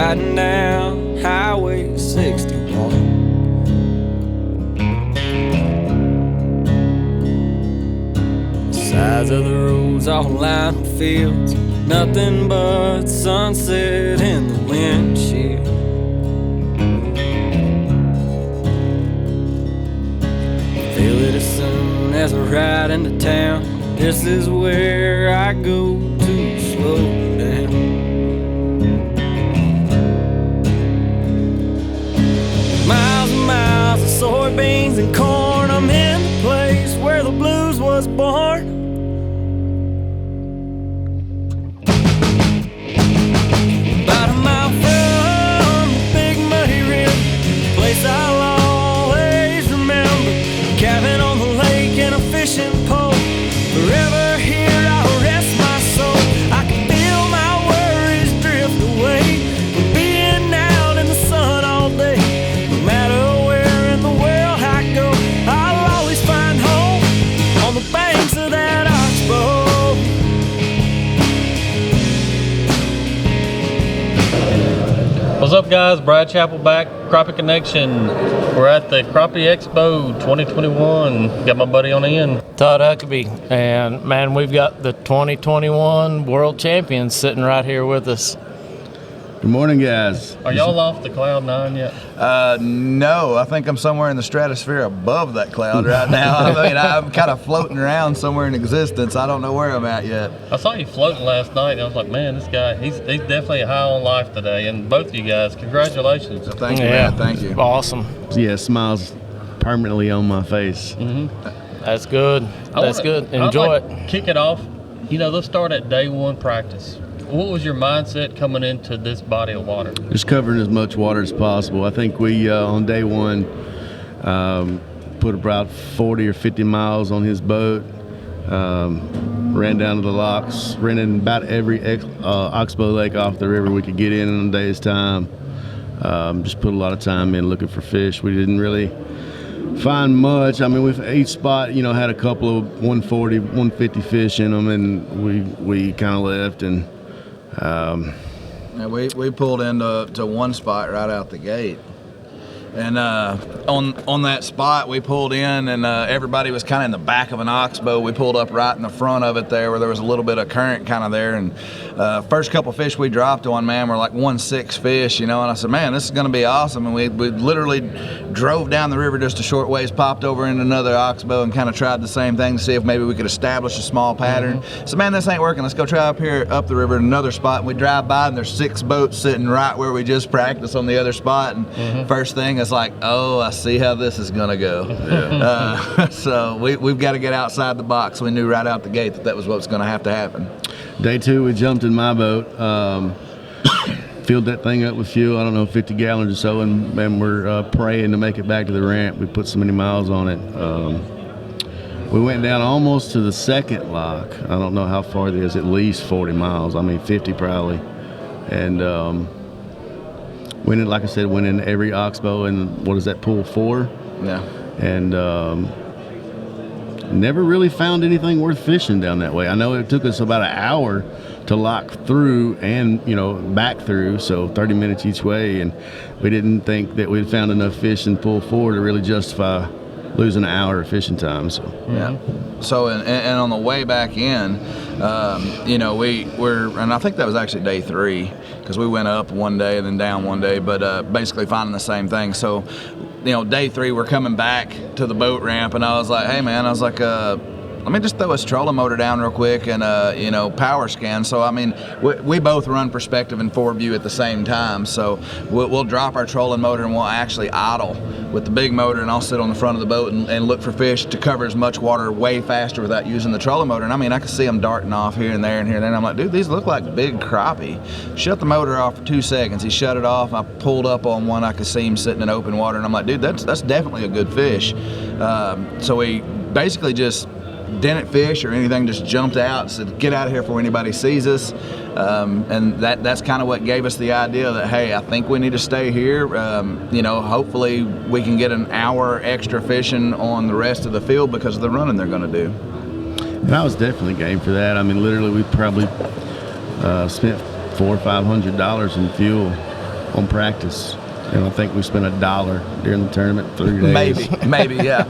riding down Highway 61. Sides of the roads all lined with fields, nothing but sunset in the windshield. Feel it as soon as I ride into town. This is where I go to slow down. Miles and miles of soybeans and corn. I'm in the place where the blues was born. About a mile from the big muddy river, place I'll always remember. Cabin on the lake and a fishing pole. Forever here I'll rest my soul. I can feel my worries drift away from being out in the sun all day. No matter where in the world I go, I'll always find home on the banks of that oxbow. What's up, guys? Brad Chappell back, Crappie Connection. We're at the Crappie Expo 2021. Got my buddy on the end, Todd Huckabee, and man, we've got the 2021 world champions sitting right here with us. Good morning, guys. Are y'all off the Cloud 9 yet? No, I think I'm somewhere in the stratosphere above that cloud right now. I mean, I'm kind of floating around somewhere in existence. I don't know where I'm at yet. I saw you floating last night, and I was like, man, this guy, he's definitely high on life today. And both of you guys, congratulations. Thank you, man. Thank you. Awesome. Yeah, smiles permanently on my face. That's good. That's good. Enjoy it. Kick it off. You know, let's start at day one practice. What was your mindset coming into this body of water? Just covering as much water as possible. I think we, on day one, put about 40 or 50 miles on his boat, ran down to the locks, ran in about every oxbow lake off the river we could get in a day's time. Just put a lot of time in looking for fish. We didn't really find much. I mean, each spot, you know, had a couple of 140, 150 fish in them, and we kind of left. And yeah, we pulled into one spot right out the gate, and on that spot we pulled in, and everybody was kind of in the back of an oxbow. We pulled up right in the front of it there, where there was a little bit of current kind of there, and first couple fish we dropped on, man, were like 1.6 fish, you know. And I said, man, this is going to be awesome. And we literally drove down the river just a short ways, popped over in another oxbow, and kind of tried the same thing to see if maybe we could establish a small pattern. So, man, this ain't working. Let's go try up the river in another spot. And we drive by, and there's 6 boats sitting right where we just practiced on the other spot. And first thing, it's like, oh, I see how this is gonna go. Yeah. So we've got to get outside the box. We knew right out the gate that was what's gonna have to happen. day two, we jumped in my boat, filled that thing up with fuel, I don't know, 50 gallons or so, and we're praying to make it back to the ramp. We put so many miles on it. We went down almost to the second lock. I don't know how far it is, at least 40 miles. I mean, 50 probably. And went in, like I said, went in every oxbow, and what is that, pool 4? Yeah. And never really found anything worth fishing down that way. I know it took us about an hour to lock through and, you know, back through, so 30 minutes each way, and we didn't think that we'd found enough fish in pool 4 to really justify losing an hour of fishing time. So yeah. So and on the way back in, you know, and I think that was actually day 3, because we went up one day and then down one day, but basically finding the same thing. So, you know, day 3, we're coming back to the boat ramp, and I was like, hey man, I was like, let me just throw this trolling motor down real quick and, you know, power scan. So, I mean, we both run perspective and forward view at the same time. So we'll drop our trolling motor and we'll actually idle with the big motor, and I'll sit on the front of the boat and look for fish to cover as much water way faster without using the trolling motor. And I mean, I could see them darting off here and there and here and there. And I'm like, dude, these look like big crappie. Shut the motor off for 2 seconds. He shut it off. I pulled up on one. I could see him sitting in open water. And I'm like, dude, that's definitely a good fish. So we basically just didn't fish or anything, just jumped out and said, get out of here before anybody sees us. And that's kind of what gave us the idea that, hey, I think we need to stay here. You know, hopefully we can get an hour extra fishing on the rest of the field because of the running they're going to do. And I was definitely game for that. I mean, literally we probably spent $400 or $500 in fuel on practice. And I think we spent $1 during the tournament, 3 days. Maybe, yeah.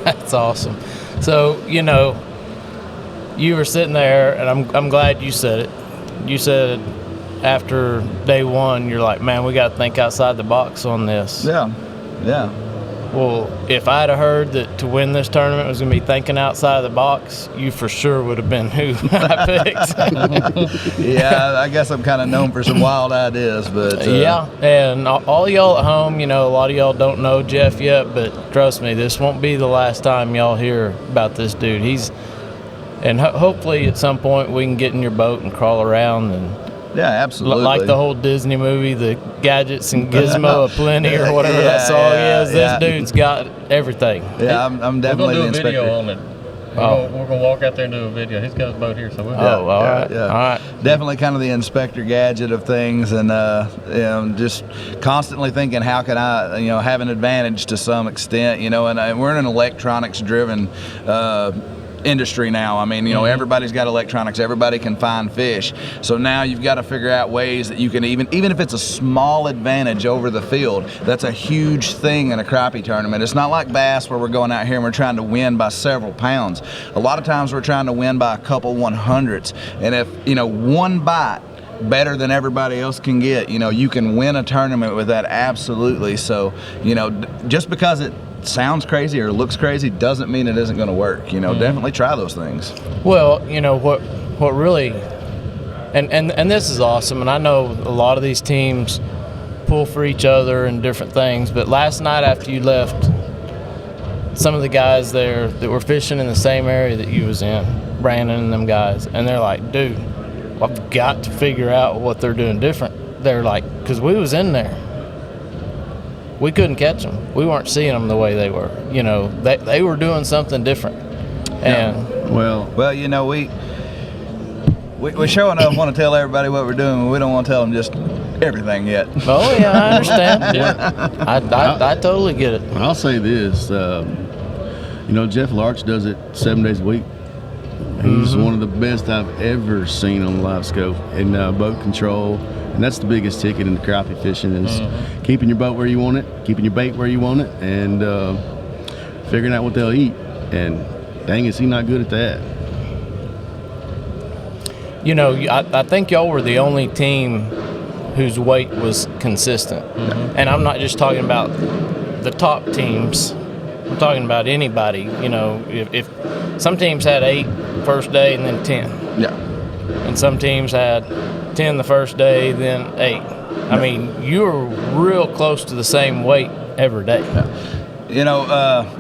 That's awesome. So, you were sitting there, and I'm glad you said it. You said after day one, you're like, man, we got to think outside the box on this. Yeah. Well, if I'd have heard that to win this tournament was going to be thinking outside the box, you for sure would have been who I picked. Yeah, I guess I'm kind of known for some wild ideas, but yeah, and all y'all at home, a lot of y'all don't know Jeff yet, but trust me, this won't be the last time y'all hear about this dude. And hopefully at some point we can get in your boat and crawl around and. Yeah, absolutely. Like the whole Disney movie, the Gadgets and Gizmo aplenty or whatever that song is. This dude's got everything. Yeah, I'm definitely the inspector. We're going to do a video on it. We're going to walk out there and do a video. He's got his boat here, so we'll all right. Yeah. All right. Definitely kind of the Inspector Gadget of things, and just constantly thinking, how can I, have an advantage to some extent, and we're in an electronics-driven industry now. I mean, everybody's got electronics. Everybody can find fish. So now you've got to figure out ways that you can even if it's a small advantage over the field, that's a huge thing in a crappie tournament. It's not like bass where we're going out here and we're trying to win by several pounds. A lot of times we're trying to win by a couple 100s. And if, one bite better than everybody else can get, you can win a tournament with that, absolutely. So, just because it sounds crazy or looks crazy doesn't mean it isn't going to work. Definitely try those things. Well, what really, and this is awesome, and I know a lot of these teams pull for each other and different things, but last night after you left, some of the guys there that were fishing in the same area that you was in, Brandon and them guys, and they're like, dude, I've got to figure out what they're doing different. They're like, because we was in there. We couldn't catch them. We weren't seeing them the way they were. They were doing something different. And we sure enough want to tell everybody what we're doing, but we don't want to tell them just everything yet. Oh yeah, I understand. Yeah, I totally get it. I'll say this, Jeff Larch does it 7 days a week. He's one of the best I've ever seen on the live scope in boat control. And that's the biggest ticket in the crappie fishing is keeping your boat where you want it, keeping your bait where you want it, and figuring out what they'll eat. And dang, is he not good at that? I think y'all were the only team whose weight was consistent. And I'm not just talking about the top teams. I'm talking about anybody. If some teams had 8 first day and then 10. Yeah. And some teams had 10 the first day, then 8. I mean, you were real close to the same weight every day.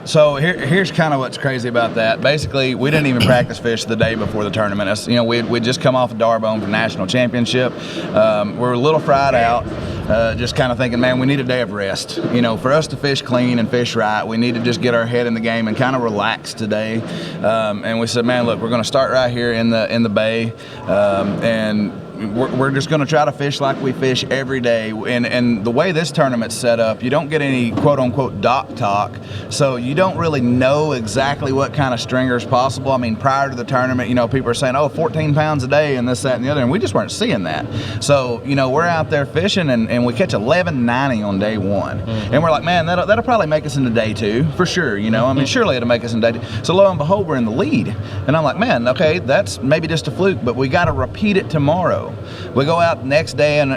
So here's kind of what's crazy about that. Basically, we didn't even practice fish the day before the tournament. We'd just come off a Darbone for national championship. We're a little fried out. Just kind of thinking, man, we need a day of rest. For us to fish clean and fish right, we need to just get our head in the game and kind of relax today. And we said, man, look, we're going to start right here in the bay, and we're just going to try to fish like we fish every day. And the way this tournament's set up, you don't get any quote-unquote dock talk, so you don't really know exactly what kind of stringer is possible. I mean, prior to the tournament, people are saying, 14 pounds a day and this, that, and the other, and we just weren't seeing that. So, we're out there fishing, and we catch 11.90 on day one. And we're like, man, that'll probably make us into day 2, for sure, I mean, surely it'll make us into day 2. So lo and behold, we're in the lead. And I'm like, man, okay, that's maybe just a fluke, but we got to repeat it tomorrow. We go out the next day, and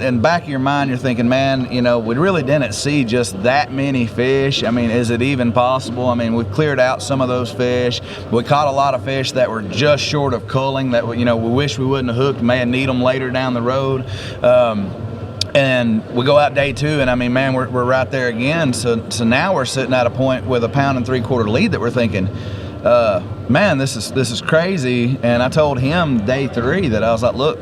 in back of your mind, you're thinking, man, we really didn't see just that many fish. I mean, is it even possible? I mean, we cleared out some of those fish. We caught a lot of fish that were just short of culling that we wish we wouldn't have hooked. May have need them later down the road. And we go out day 2, and I mean, man, we're right there again. So now we're sitting at a point with a 1 3/4 lead that we're thinking, man, this is crazy. And I told him day 3 that I was like, look,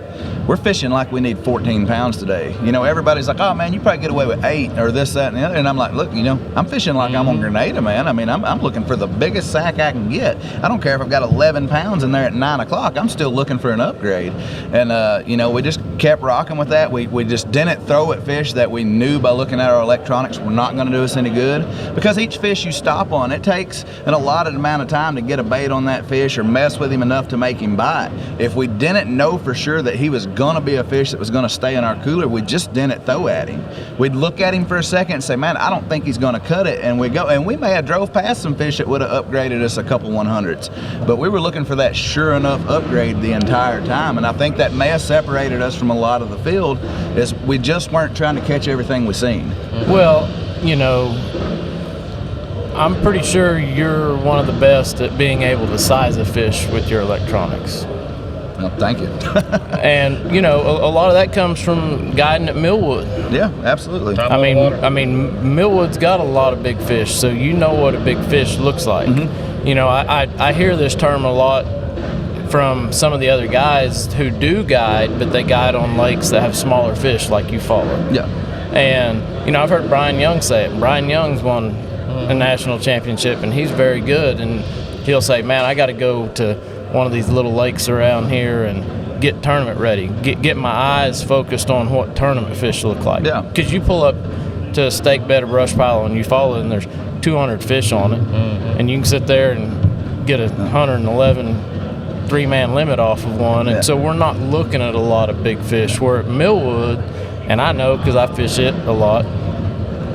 we're fishing like we need 14 pounds today. Everybody's like, oh man, you probably get away with 8 or this, that, and the other. And I'm like, look, I'm fishing like I'm on Grenada, man. I mean, I'm looking for the biggest sack I can get. I don't care if I've got 11 pounds in there at 9 o'clock. I'm still looking for an upgrade. And, we just kept rocking with that. We just didn't throw at fish that we knew by looking at our electronics were not going to do us any good. Because each fish you stop on, it takes an allotted amount of time to get a bait on that fish or mess with him enough to make him bite. If we didn't know for sure that he was gonna be a fish that was gonna stay in our cooler, we just didn't throw at him. We'd look at him for a second and say, man, I don't think he's gonna cut it, and we go, and we may have drove past some fish that would have upgraded us a couple 100s, but we were looking for that sure enough upgrade the entire time. And I think that may have separated us from a lot of the field, is we just weren't trying to catch everything we seen. Well, you know, I'm pretty sure you're one of the best at being able to size a fish with your electronics. Well, thank you. And you know, a lot of that comes from guiding at Millwood. Yeah, absolutely. I mean, Millwood's got a lot of big fish, so you know what a big fish looks like. You know, I hear this term a lot from some of the other guys who do guide, but they guide on lakes that have smaller fish like you follow. Yeah. And you know, I've heard Brian Young say it. Brian Young's won a national championship, and he's very good. And he'll say, "Man, I got to go to one of these little lakes around here and get tournament ready. Get my eyes focused on what tournament fish look like." Yeah. Because you pull up to a stake bed or brush pile and you follow it, and there's 200 fish on it, and you can sit there and get a 111 three-man limit off of one. And so we're not looking at a lot of big fish. We're at Millwood, and I know because I fish it a lot,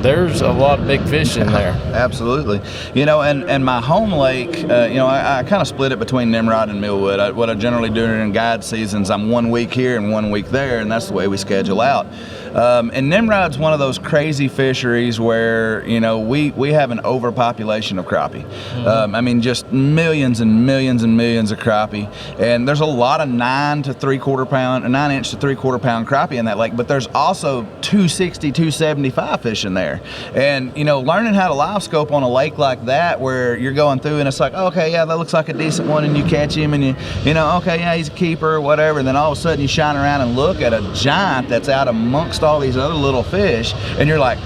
there's a lot of big fish in there. Absolutely. You know, and my home lake, you know, I kind of split it between Nimrod and Millwood. What I generally do during guide seasons, I'm 1 week here and 1 week there, and that's the way we schedule out. And Nimrod's one of those crazy fisheries where, you know, we have an overpopulation of crappie. I mean, just millions and millions and millions of crappie. And there's a lot of 9 to 3/4 pound, 9-inch to 3/4 pound crappie in that lake, but there's also 260, 275 fish in there. And, you know, learning how to live scope on a lake like that where you're going through and it's like, okay, yeah, that looks like a decent one, and you catch him and you know, okay, yeah, he's a keeper or whatever, and then all of a sudden you shine around and look at a giant that's out amongst all these other little fish, and you're like,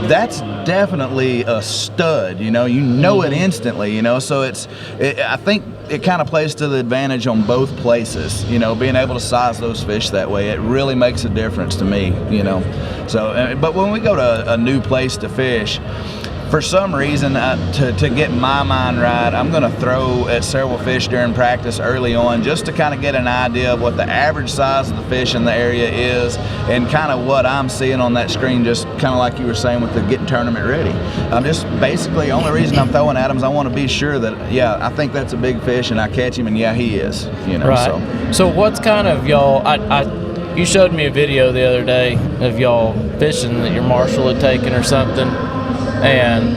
that's definitely a stud, you know it instantly, you know. So I think it kind of plays to the advantage on both places, you know, being able to size those fish that way. It really makes a difference to me, you know. So, but when we go to a new place to fish, for some reason, to get my mind right, I'm going to throw at several fish during practice early on just to kind of get an idea of what the average size of the fish in the area is and kind of what I'm seeing on that screen, just kind of like you were saying with the getting tournament ready. I'm just basically, the only reason I'm throwing at him is I want to be sure that, yeah, I think that's a big fish and I catch him, and yeah, he is, you know. Right. So what's kind of y'all, you showed me a video the other day of y'all fishing that your marshal had taken or something. And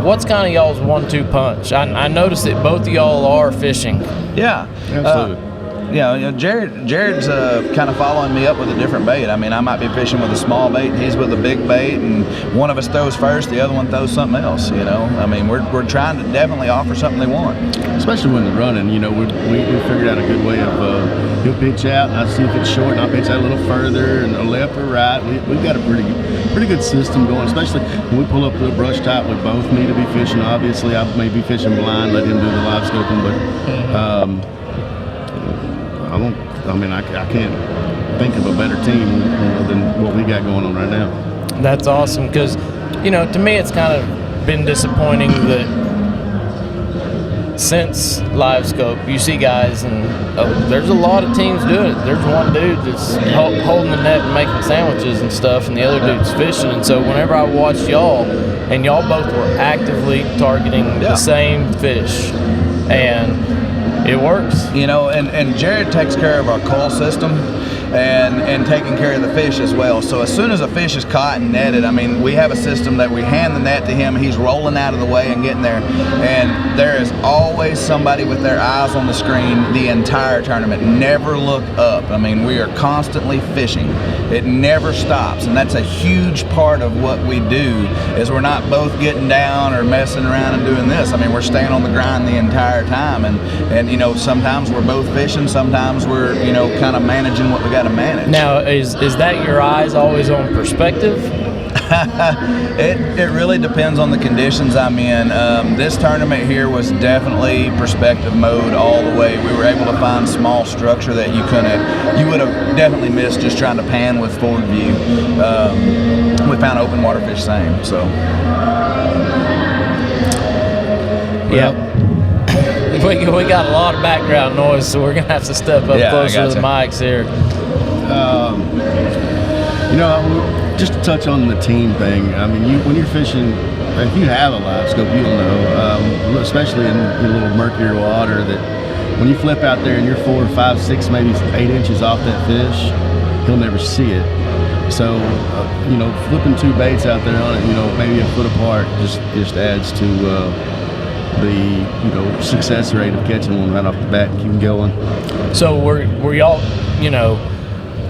what's kind of y'all's 1-2 punch? I noticed that both of y'all are fishing. Yeah, Absolutely. Yeah, you know, Jared's kind of following me up with a different bait. I mean, I might be fishing with a small bait, and he's with a big bait, and one of us throws first, the other one throws something else, you know. I mean, we're trying to definitely offer something they want. Especially when they're running, you know, we figured out a good way of, he'll pitch out, and I see if it's short, and I'll pitch out a little further, and left or right. We've got a pretty good system going, especially when we pull up to a brush top. We both need to be fishing, obviously. I may be fishing blind, let him do the live scoping, but I can't think of a better team than what we got going on right now. That's awesome, because, you know, to me it's kind of been disappointing that since live scope you see guys, and there's a lot of teams doing it. There's one dude that's holding the net and making sandwiches and stuff, and the other dude's fishing. And so whenever I watch y'all, and y'all both were actively targeting the same fish, and it works. You know, and Jared takes care of our call system and taking care of the fish as well. So as soon as a fish is caught and netted, I mean, we have a system that we hand the net to him, he's rolling out of the way and getting there, and there is always somebody with their eyes on the screen the entire tournament. Never look up. I mean, we are constantly fishing. It never stops, and that's a huge part of what we do, is we're not both getting down or messing around and doing this. I mean, we're staying on the grind the entire time, and you know, sometimes we're both fishing, sometimes we're, you know, kind of managing what we got to manage. Now, is that your eyes always on perspective? It really depends on the conditions I'm in. This tournament here was definitely perspective mode all the way. We were able to find small structure that you would have definitely missed just trying to pan with forward view. We found open water fish same, so. Yeah. we got a lot of background noise, so we're gonna have to step up closer to the mics here. Just to touch on the team thing. I mean, when you're fishing, if you have a live scope, you'll know, especially in a little murkier water, that when you flip out there and you're 4, 5, 6, maybe 8 inches off that fish, he'll never see it. So, flipping 2 baits out there on it, maybe a foot apart, just adds to the success rate of catching one right off the bat and keep going. So were y'all,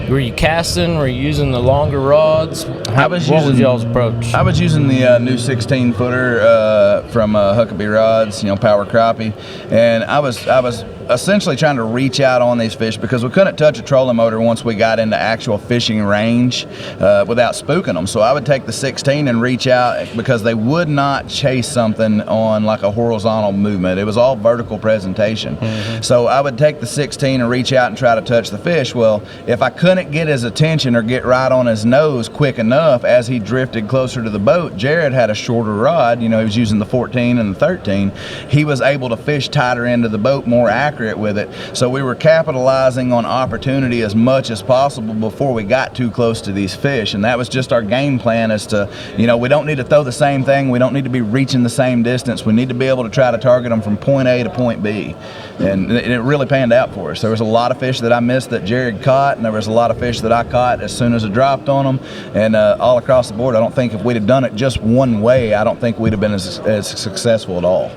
were you casting? Were you using the longer rods? What was y'all's approach? I was using the new 16-footer from Huckabee Rods, Power Crappie, and I was essentially trying to reach out on these fish because we couldn't touch a trolling motor once we got into actual fishing range without spooking them. So I would take the 16 and reach out because they would not chase something on like a horizontal movement. It was all vertical presentation. Mm-hmm. So I would take the 16 and reach out and try to touch the fish. Well, if I couldn't get his attention or get right on his nose quick enough as he drifted closer to the boat, Jared had a shorter rod. He was using the 14 and the 13. He was able to fish tighter into the boat, more accurate with it. So we were capitalizing on opportunity as much as possible before we got too close to these fish, and that was just our game plan, as to we don't need to throw the same thing, we don't need to be reaching the same distance, we need to be able to try to target them from point A to point B, and it really panned out for us. There was a lot of fish that I missed that Jared caught, and there was a lot of fish that I caught as soon as I dropped on them, and all across the board. I don't think if we'd have done it just one way, I don't think we'd have been as successful at all.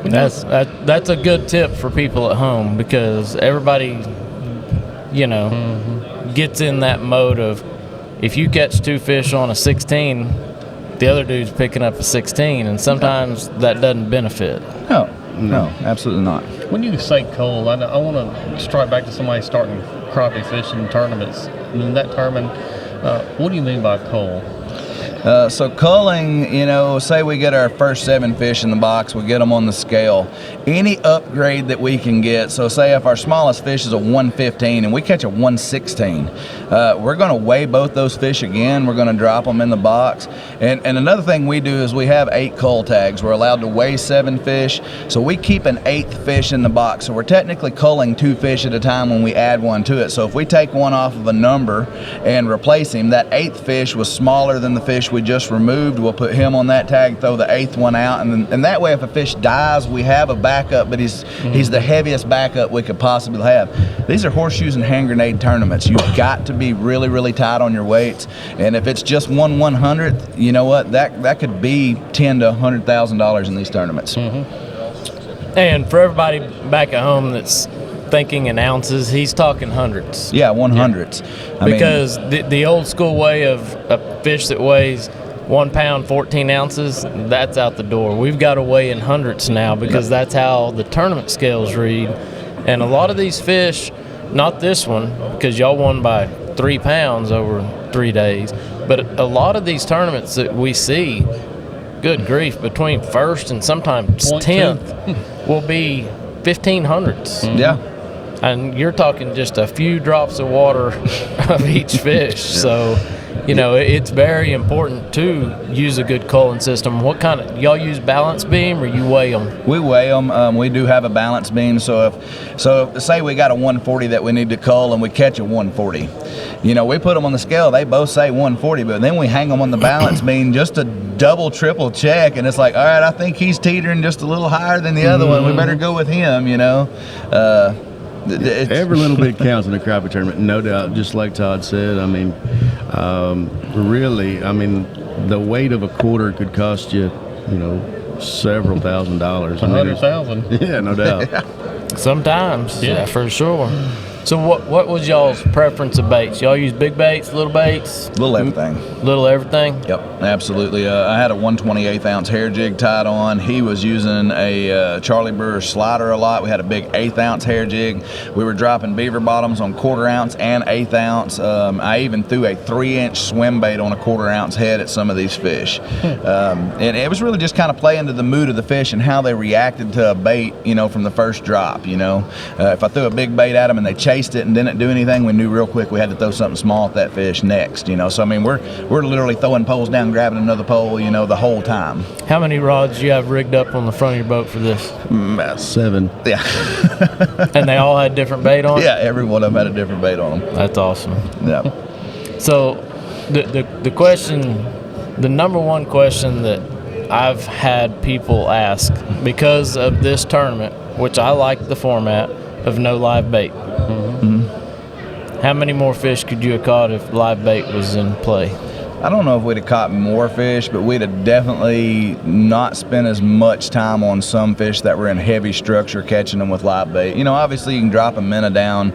That's a good tip for people at home, because everybody, gets in that mode of, if you catch 2 fish on a 16, the other dude's picking up a 16, and sometimes that doesn't benefit. No, absolutely not. When you say cold, I want to strike back to somebody starting crappie fishing tournaments. In that tournament, what do you mean by cold? So culling, say we get our first 7 fish in the box, we get them on the scale. Any upgrade that we can get, so say if our smallest fish is a 115 and we catch a 116, we're going to weigh both those fish again. We're going to drop them in the box. And another thing we do is we have 8 cull tags. We're allowed to weigh 7 fish, so we keep an 8th fish in the box. So we're technically culling 2 fish at a time when we add one to it. So if we take one off of a number and replace him, that 8th fish was smaller than the fish we just removed. We'll put him on that tag, throw the 8th one out, and that way if a fish dies, we have a backup, but he's the heaviest backup we could possibly have. These are horseshoes and hand grenade tournaments. You've got to be really, really tight on your weights, and if it's just 1/100th, you know what, that could be $10,000 to $100,000 in these tournaments. Mm-hmm. And for everybody back at home that's thinking in ounces, he's talking hundreds. Yeah, 100s. Because the old school way of a fish that weighs 1 pound, 14 ounces, that's out the door. We've got to weigh in hundreds now, because that's how the tournament scales read. And a lot of these fish, not this one, because y'all won by 3 pounds over 3 days, but a lot of these tournaments that we see, good grief, between first and sometimes 10th will be 1500s. Mm-hmm. Yeah. And you're talking just a few drops of water of each fish. So, it's very important to use a good culling system. What kind of, y'all use balance beam, or you weigh them? We weigh them. We do have a balance beam. So if say we got a 140 that we need to cull and we catch a 140, we put them on the scale. They both say 140, but then we hang them on the balance beam just to double, triple check. And it's like, all right, I think he's teetering just a little higher than the other one. We better go with him, Every little bit counts in a crappie tournament, no doubt. Just like Todd said, really, the weight of a quarter could cost you, several $1,000s. 100,000. Yeah, no doubt. Sometimes, yeah, for sure. So what was y'all's preference of baits? Y'all use big baits, little baits? Little everything. Little everything? Yep, absolutely. I had a 1/28-ounce hair jig tied on. He was using a Charlie Brewer slider a lot. We had a big 1/8-ounce hair jig. We were dropping beaver bottoms on 1/4 ounce and 1/8 ounce. I even threw a 3-inch swim bait on a 1/4 ounce head at some of these fish. And it was really just kind of playing to the mood of the fish and how they reacted to a bait, from the first drop, If I threw a big bait at them and they chased it and didn't do anything, we knew real quick we had to throw something small at that fish next, So we're literally throwing poles down around grabbing another pole, the whole time. How many rods do you have rigged up on the front of your boat for this? About 7. Yeah. And they all had different bait on? Yeah, every one of them had a different bait on them. That's awesome. Yeah. So the question, the number one question that I've had people ask because of this tournament, which I like the format of no live bait. How many more fish could you have caught if live bait was in play? I don't know if we'd have caught more fish, but we'd have definitely not spent as much time on some fish that were in heavy structure catching them with live bait. Obviously you can drop a minnow down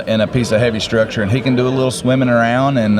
in a piece of heavy structure and he can do a little swimming around and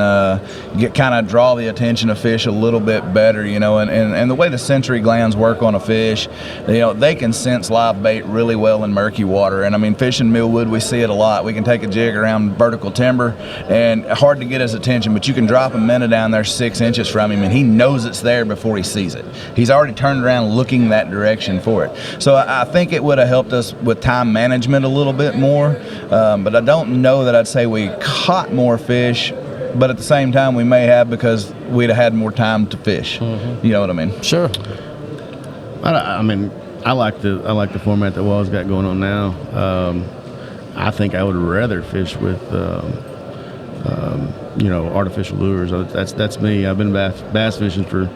kind of draw the attention of fish a little bit better, and the way the sensory glands work on a fish, they can sense live bait really well in murky water. And I mean, fishing Millwood, we see it a lot. We can take a jig around vertical timber and hard to get his attention, but you can drop a minnow down there 6 inches from him and he knows it's there before he sees it. He's already turned around looking that direction for it. So I think it would have helped us with time management a little bit more, but I don't know that I'd say we caught more fish, but at the same time we may have because we'd have had more time to fish. You know what I mean? Sure. I mean, I like the format that Wall's got going on now. I think I would rather fish with artificial lures. That's me. I've been bass fishing for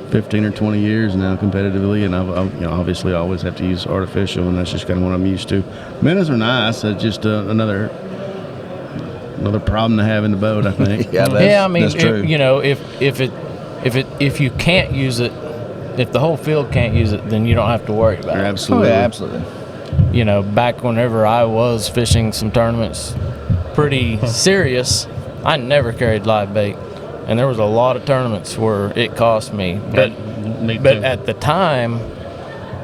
15 or 20 years now competitively, and I've obviously always have to use artificial, and that's just kind of what I'm used to. Minnows are nice. It's just another problem to have in the boat, I think. I mean, that's true. If you can't use it, if the whole field can't use it, then you don't have to worry about it. Absolutely. Oh, yeah, absolutely. Back whenever I was fishing some tournaments pretty serious, I never carried live bait, and there was a lot of tournaments where it cost me. But at the time,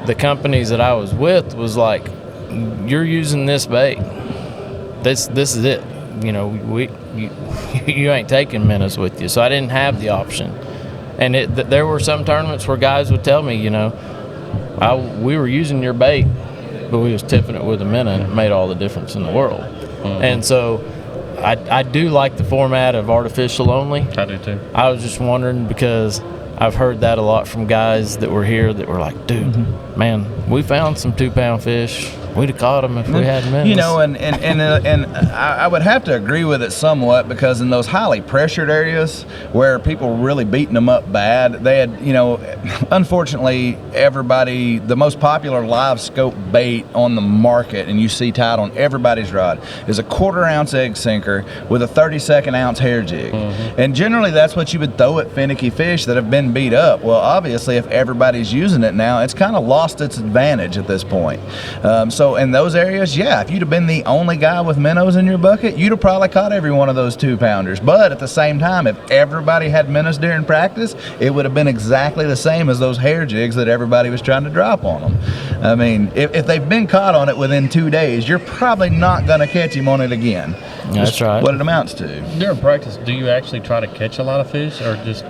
the companies that I was with was like, "You're using this bait. This is it. You ain't taking minnows with you." So I didn't have the option, and there were some tournaments where guys would tell me, we were using your bait, but we was tipping it with a minnow, and it made all the difference in the world. And so I do like the format of artificial only. I do too. I was just wondering because I've heard that a lot from guys that were here that were like, dude, man, we found some 2-pound fish. We'd have caught them if we had minnows. And I would have to agree with it somewhat because in those highly pressured areas where people were really beating them up bad, they had, unfortunately, the most popular live scope bait on the market, and you see tied on everybody's rod, is a 1/4 ounce egg sinker with a 32nd ounce hair jig. And generally that's what you would throw at finicky fish that have been beat up. Well, obviously, if everybody's using it now, it's kind of lost its advantage at this point. So in those areas, if you'd have been the only guy with minnows in your bucket, you'd have probably caught every one of those 2-pounders. But at the same time, if everybody had minnows during practice, it would have been exactly the same as those hair jigs that everybody was trying to drop on them. I mean, if they've been caught on it within 2 days, you're probably not going to catch him on it again. That's right. What it amounts to. During practice, do you actually try to catch a lot of fish or just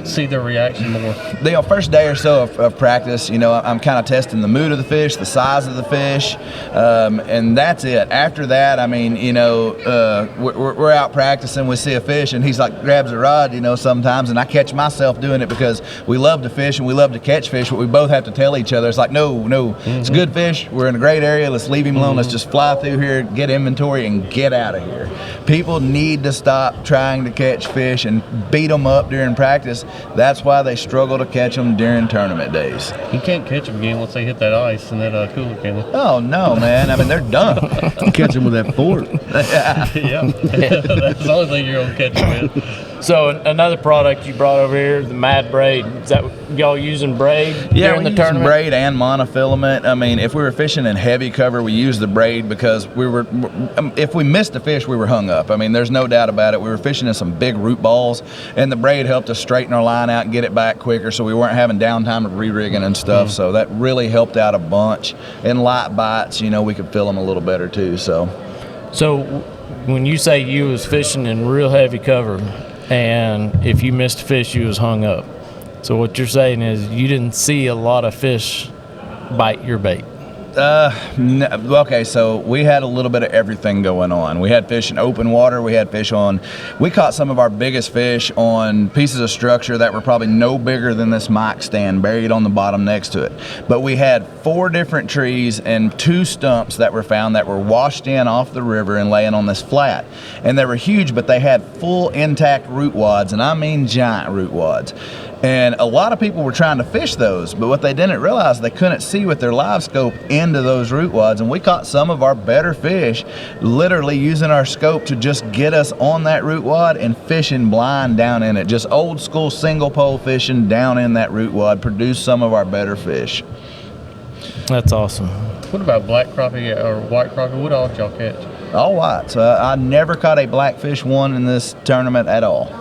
see their reaction more? The first day or so of practice, I'm kind of testing the mood of the fish, the size of the fish, and that's it. After that, I mean, we're out practicing, we see a fish, and he's like, grabs a rod, sometimes, and I catch myself doing it because we love to fish and we love to catch fish, but we both have to tell each other, it's like, no, it's good fish, we're in a great area, let's leave him alone, let's just fly through here, get inventory, and get out of here. People need to stop trying to catch fish and beat them up during practice. That's why they struggle to catch them during tournament days. You can't catch them again once they hit that ice and that cooler, can you? Oh, no, man. I mean, they're done. Catch them with that fork. Yeah. That's the only thing you're going to catch them with. So another product you brought over here, the Mad Braid. Is that y'all using braid during the tournament? Braid and monofilament. I mean, if we were fishing in heavy cover, we used the braid because if we missed a fish, we were hung up. I mean, there's no doubt about it. We were fishing in some big root balls, and the braid helped us straighten our line out and get it back quicker, so we weren't having downtime of re-rigging and stuff. So that really helped out a bunch. And light bites, we could fill them a little better too. So when you say you was fishing in real heavy cover, and if you missed a fish, you was hung up. So what you're saying is you didn't see a lot of fish bite your bait. Okay, so we had a little bit of everything going on. We had fish in open water. We caught some of our biggest fish on pieces of structure that were probably no bigger than this mic stand buried on the bottom next to it. But we had 4 different trees and 2 stumps that were found that were washed in off the river and laying on this flat. And they were huge, but they had full intact root wads, and I mean giant root wads. And a lot of people were trying to fish those, but what they didn't realize, they couldn't see with their live scope into those root wads. And we caught some of our better fish literally using our scope to just get us on that root wad and fishing blind down in it. Just old school single pole fishing down in that root wad produced some of our better fish. That's awesome. What about black crappie or white crappie? What all did y'all catch? All whites. I never caught a blackfish one in this tournament at all.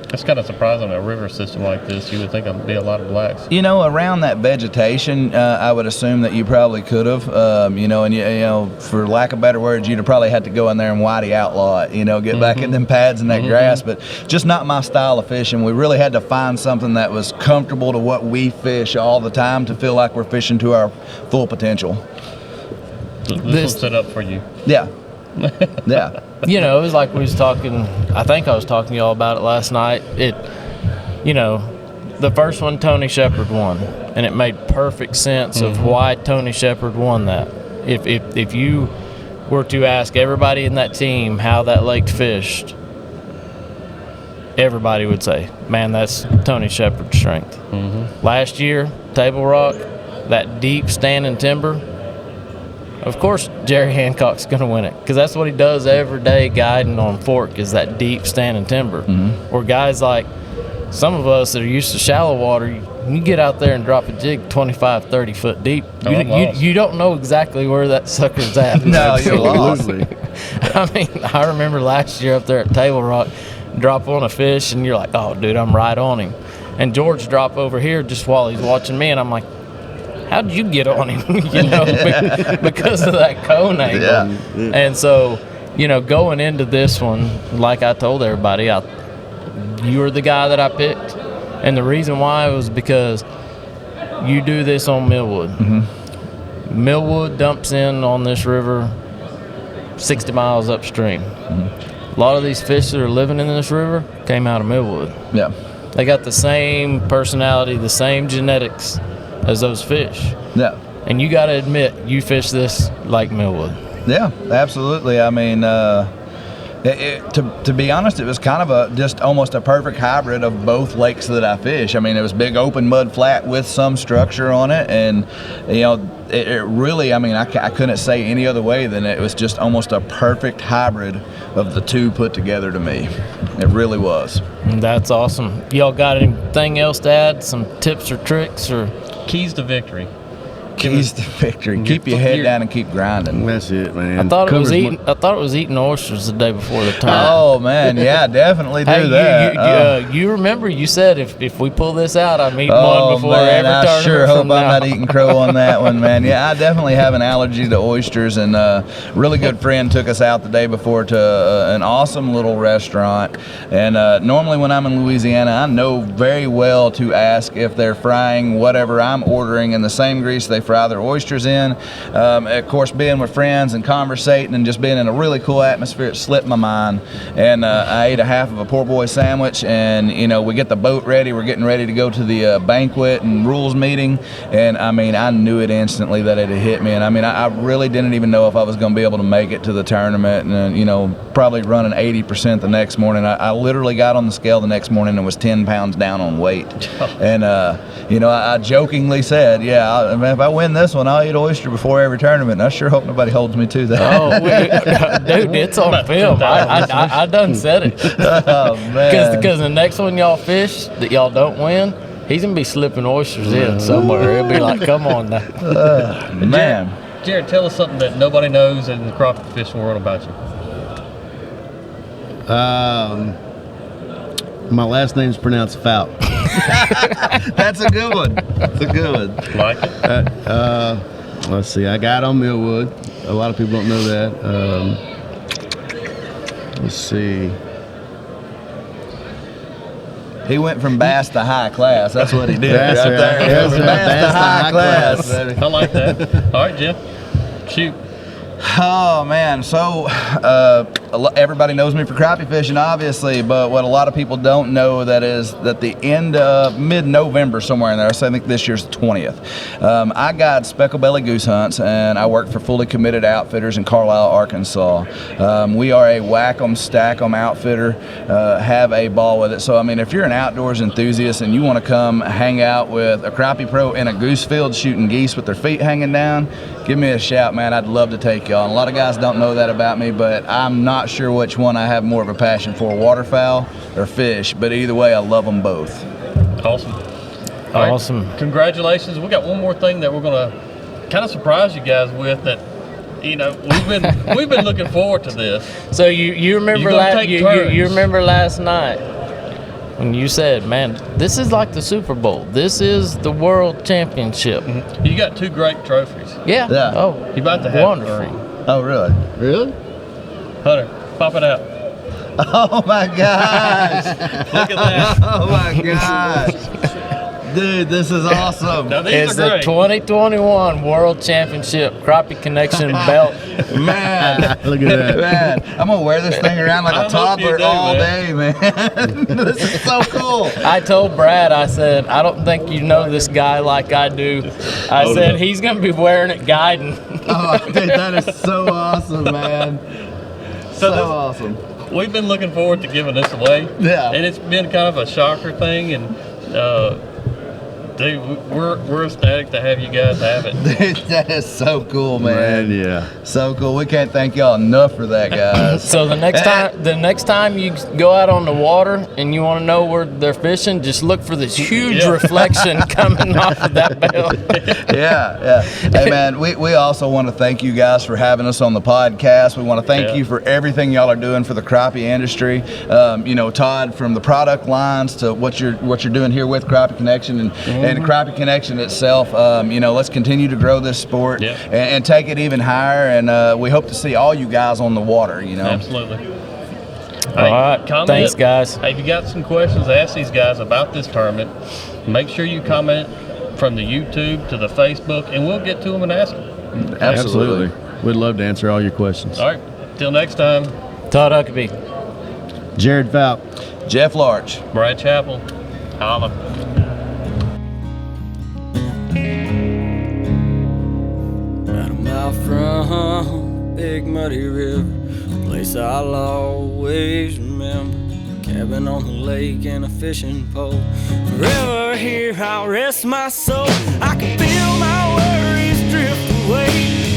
That's kind of surprising. A river system like this, you would think there'd be a lot of blacks. You know, around that vegetation, I would assume that you probably could have. For lack of better words, you'd have probably had to go in there and whitey outlaw it. Get back in them pads and that grass. But just not my style of fishing. We really had to find something that was comfortable to what we fish all the time to feel like we're fishing to our full potential. This one's set up for you. Yeah. Yeah. It was like we was talking, I think I was talking to y'all about it last night. The first one, Tony Shepard won, and it made perfect sense of why Tony Shepard won that. If you were to ask everybody in that team how that lake fished, everybody would say, man, that's Tony Shepard's strength. Last year, Table Rock, that deep standing timber, of course, Jerry Hancock's going to win it because that's what he does every day guiding on fork is that deep standing timber. Or guys like some of us that are used to shallow water, you get out there and drop a jig 25, 30 foot deep. You don't know exactly where that sucker's at. No, you're lost. I remember last year up there at Table Rock, drop on a fish and you're like, oh, dude, I'm right on him. And George drop over here just while he's watching me and I'm like, how did you get on him? Because of that cone angle. Yeah. And so, going into this one, like I told everybody, you were the guy that I picked. And the reason why was because you do this on Millwood. Millwood dumps in on this river 60 miles upstream. A lot of these fish that are living in this river came out of Millwood. Yeah. They got the same personality, the same genetics as those fish. Yeah. And you got to admit, you fish this like Millwood. Yeah, absolutely. I mean, to be honest, it was kind of just almost a perfect hybrid of both lakes that I fish. I mean, it was big open mud flat with some structure on it, and it really, I couldn't say any other way than it was just almost a perfect hybrid of the two put together to me. It really was. That's awesome. Y'all got anything else to add? Some tips or tricks or keys to victory? Keys to victory. Keep your head down and keep grinding. That's it, man. I thought it was eating oysters the day before the tournament. Oh man, yeah, definitely do that. You remember you said if we pull this out, I'm eating one before every tournament. I sure hope I'm now. not eating crow on that one, man. Yeah, I definitely have an allergy to oysters, and a really good friend took us out the day before to an awesome little restaurant. And normally when I'm in Louisiana, I know very well to ask if they're frying whatever I'm ordering in the same grease they fry their oysters in. Of course, being with friends and conversating and just being in a really cool atmosphere, it slipped my mind. And I ate a half of a poor boy sandwich, and we get the boat ready. We're getting ready to go to the banquet and rules meeting, and I knew it instantly that it had hit me. And I really didn't even know if I was going to be able to make it to the tournament, and probably running 80% the next morning. I literally got on the scale the next morning and was 10 pounds down on weight. And I jokingly said, yeah, if I win this one, I'll eat oyster before every tournament. And I sure hope nobody holds me to that. Oh, dude, it's on film. I done said it. Oh, man. Because the next one y'all fish that y'all don't win, he's going to be slipping oysters in somewhere. He'll be like, come on now. Man. Jared, tell us something that nobody knows in the crappie fishing world about you. My last name's pronounced Fout. That's a good one. That's a good one. Like it? Let's see. I got on Millwood. A lot of people don't know that. Let's see. He went from bass to high class. That's what he did. That's right. there. He went from bass to high class. I like that. All right, Jim. Shoot. Oh man, so everybody knows me for crappie fishing, obviously, but what a lot of people don't know that the end of mid-November, somewhere in there, so I think this year's the 20th, I got speckled belly goose hunts, and I work for Fully Committed Outfitters in Carlisle, Arkansas. We are a whack 'em, stack 'em outfitter, have a ball with it. So I mean, if you're an outdoors enthusiast and you want to come hang out with a crappie pro in a goose field shooting geese with their feet hanging down, give me a shout, man. I'd love to take y'all. And a lot of guys don't know that about me, but I'm not sure which one I have more of a passion for, waterfowl or fish. But either way, I love them both. Awesome. All right. Awesome. Congratulations. We got one more thing that we're going to kind of surprise you guys with that, you know, we've been looking forward to this. So you remember you remember last night when you said, "Man, this is like the Super Bowl. This is the World Championship." Mm-hmm. You got 2 great trophies. Yeah. Yeah. You about to have wonderful. 3. Oh, really? Really? Hunter, pop it out. Oh my gosh! Look at that. Oh my gosh! Dude, this is awesome. Now, these It's are the great. 2021 World Championship Crappie Connection belt. Man, Look at that. man, I'm gonna wear this thing around like I a hope you toddler do, all man. day, man. This is so cool. I told Brad, I said, "I don't think you know this guy like I do." I said, "He's going to be wearing it guiding." Oh, dude, that is so awesome, man. So this- awesome. We've been looking forward to giving this away. Yeah. And it's been kind of a shocker thing, and dude, we're ecstatic to have you guys have it. Dude, that is so cool, man. Man, yeah. So cool. We can't thank y'all enough for that, guys. So the next time you go out on the water and you want to know where they're fishing, just look for this huge Yeah. reflection coming off of that belt. Yeah. Hey, man, we also want to thank you guys for having us on the podcast. We want to thank Yeah. you for everything y'all are doing for the crappie industry. You know, Todd, from the product lines to what you're doing here with Crappie Connection and Crappie Connection itself. You know, let's continue to grow this sport Yeah. and take it even higher. And we hope to see all you guys on the water. You know. Absolutely. All right. Thanks, guys. Hey, if you got some questions to ask these guys about this tournament, make sure you comment from the YouTube to the Facebook, and we'll get to them and ask them. Absolutely. We'd love to answer all your questions. All right. Till next time, Todd Huckabee. Jared Falk. Jeff Larch. Brad Chappell. Holla. About a mile from Big Muddy River, a place I'll always remember. Cabin on the lake and a fishing pole. Forever here I'll rest my soul. I can feel my worries drift away.